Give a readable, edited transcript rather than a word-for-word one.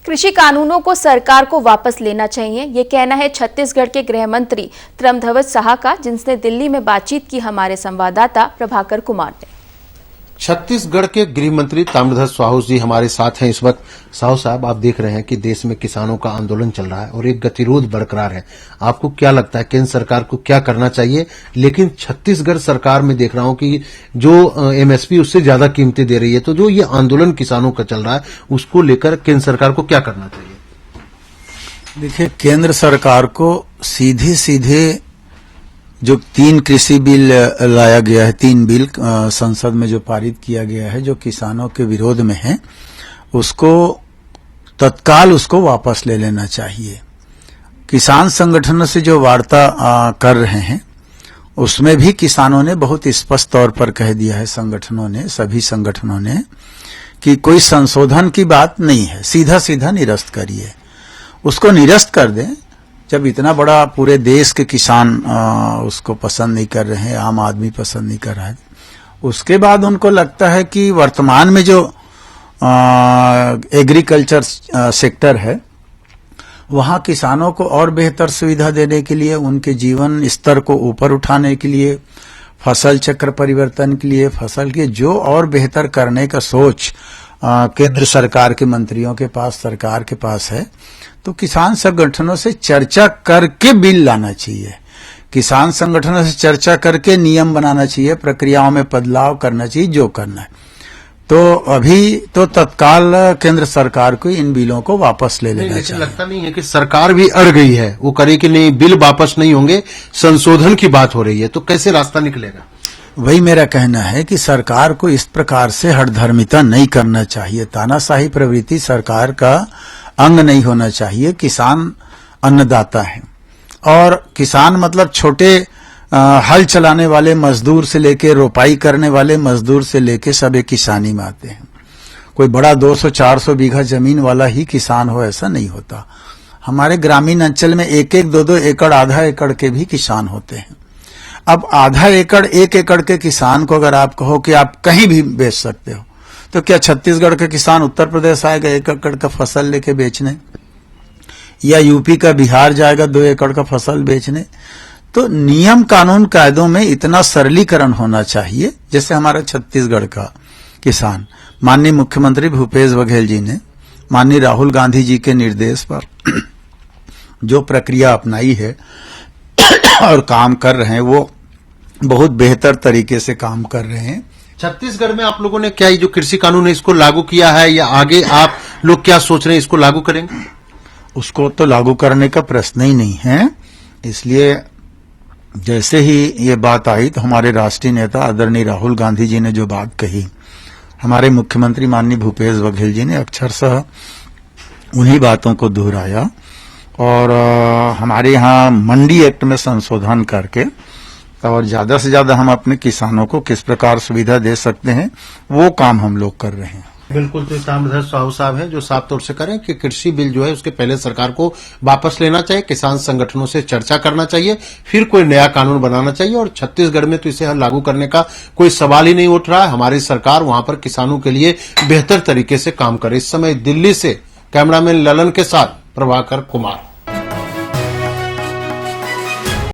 कृषि कानूनों को सरकार को वापस लेना चाहिए, ये कहना है छत्तीसगढ़ के गृह मंत्री त्रमध्वज साहा का, जिनसे दिल्ली में बातचीत की हमारे संवाददाता प्रभाकर कुमार ने। छत्तीसगढ़ के गृह मंत्री ताम्रध्वज साहू जी हमारे साथ हैं इस वक्त। साहू साहब, आप देख रहे हैं कि देश में किसानों का आंदोलन चल रहा है और एक गतिरोध बरकरार है। आपको क्या लगता है केंद्र सरकार को क्या करना चाहिए? लेकिन छत्तीसगढ़ सरकार में देख रहा हूं कि जो एमएसपी उससे ज्यादा कीमतें दे रही है, तो जो ये आंदोलन किसानों का चल रहा है उसको लेकर केंद्र सरकार को क्या करना चाहिए? देखिए, केंद्र सरकार को सीधे सीधे जो 3 कृषि बिल लाया गया है, 3 बिल संसद में जो पारित किया गया है जो किसानों के विरोध में है, उसको तत्काल उसको वापस ले लेना चाहिए। किसान संगठनों से जो वार्ता कर रहे हैं उसमें भी किसानों ने बहुत स्पष्ट तौर पर कह दिया है, संगठनों ने, सभी संगठनों ने, कि कोई संशोधन की बात नहीं है, सीधा सीधा निरस्त करिए, उसको निरस्त कर दें। जब इतना बड़ा पूरे देश के किसान उसको पसंद नहीं कर रहे हैं, आम आदमी पसंद नहीं कर रहा है, उसके बाद उनको लगता है कि वर्तमान में जो एग्रीकल्चर सेक्टर है वहां किसानों को और बेहतर सुविधा देने के लिए, उनके जीवन स्तर को ऊपर उठाने के लिए, फसल चक्र परिवर्तन के लिए, फसल के जो और बेहतर करने का सोच केंद्र सरकार के मंत्रियों के पास, सरकार के पास है, तो किसान संगठनों से चर्चा करके बिल लाना चाहिए। किसान संगठनों से चर्चा करके नियम बनाना चाहिए, प्रक्रियाओं में बदलाव करना चाहिए, जो करना है। तो अभी तो तत्काल केंद्र सरकार को इन बिलों को वापस ले लेना चाहिए। लगता नहीं है कि सरकार भी अड़ गई है, वो करे कि नहीं, बिल वापस नहीं होंगे, संशोधन की बात हो रही है, तो कैसे रास्ता निकलेगा? वही मेरा कहना है कि सरकार को इस प्रकार से हठधर्मिता नहीं करना चाहिए, तानाशाही प्रवृत्ति सरकार का अंग नहीं होना चाहिए। किसान अन्नदाता है और किसान मतलब छोटे हल चलाने वाले मजदूर से लेके रोपाई करने वाले मजदूर से लेके सब एक किसानी में आते हैं। कोई बड़ा 200-400 बीघा जमीन वाला ही किसान हो, ऐसा नहीं होता। हमारे ग्रामीण अंचल में 1-1, 2-2 एकड़, आधा एकड़ के भी किसान होते हैं। अब आधा एकड़, 1 एकड़ के किसान को अगर आप कहो कि आप कहीं भी बेच सकते हो, तो क्या छत्तीसगढ़ के किसान उत्तर प्रदेश आएगा 1 एकड़ का फसल लेके बेचने, या यूपी का बिहार जाएगा 2 एकड़ का फसल बेचने? तो नियम कानून कायदों में इतना सरलीकरण होना चाहिए, जैसे हमारा छत्तीसगढ़ का किसान, माननीय मुख्यमंत्री भूपेश बघेल जी ने माननीय राहुल गांधी जी के निर्देश पर जो प्रक्रिया अपनाई है और काम कर रहे हैं, वो बहुत बेहतर तरीके से काम कर रहे हैं। छत्तीसगढ़ में आप लोगों ने क्या ये जो कृषि कानून है इसको लागू किया है, या आगे आप लोग क्या सोच रहे हैं, इसको लागू करेंगे? उसको तो लागू करने का प्रश्न ही नहीं है। इसलिए जैसे ही ये बात आई तो हमारे राष्ट्रीय नेता आदरणीय राहुल गांधी जी ने जो बात कही, हमारे मुख्यमंत्री माननीय भूपेश बघेल जी ने अक्षरशः उन्हीं बातों को दोहराया और हमारे यहाँ मंडी एक्ट में संशोधन करके और ज्यादा से ज्यादा हम अपने किसानों को किस प्रकार सुविधा दे सकते हैं, वो काम हम लोग कर रहे हैं। बिल्कुल, तो ताम्रध्वज साहू साहब हैं जो साफ तौर से करें कि कृषि बिल जो है उसके पहले सरकार को वापस लेना चाहिए, किसान संगठनों से चर्चा करना चाहिए, फिर कोई नया कानून बनाना चाहिए। और छत्तीसगढ़ में तो इसे लागू करने का कोई सवाल ही नहीं उठ रहा है। हमारी सरकार वहां पर किसानों के लिए बेहतर तरीके से काम करे। इस समय दिल्ली से कैमरामैन ललन के साथ प्रभाकर कुमार।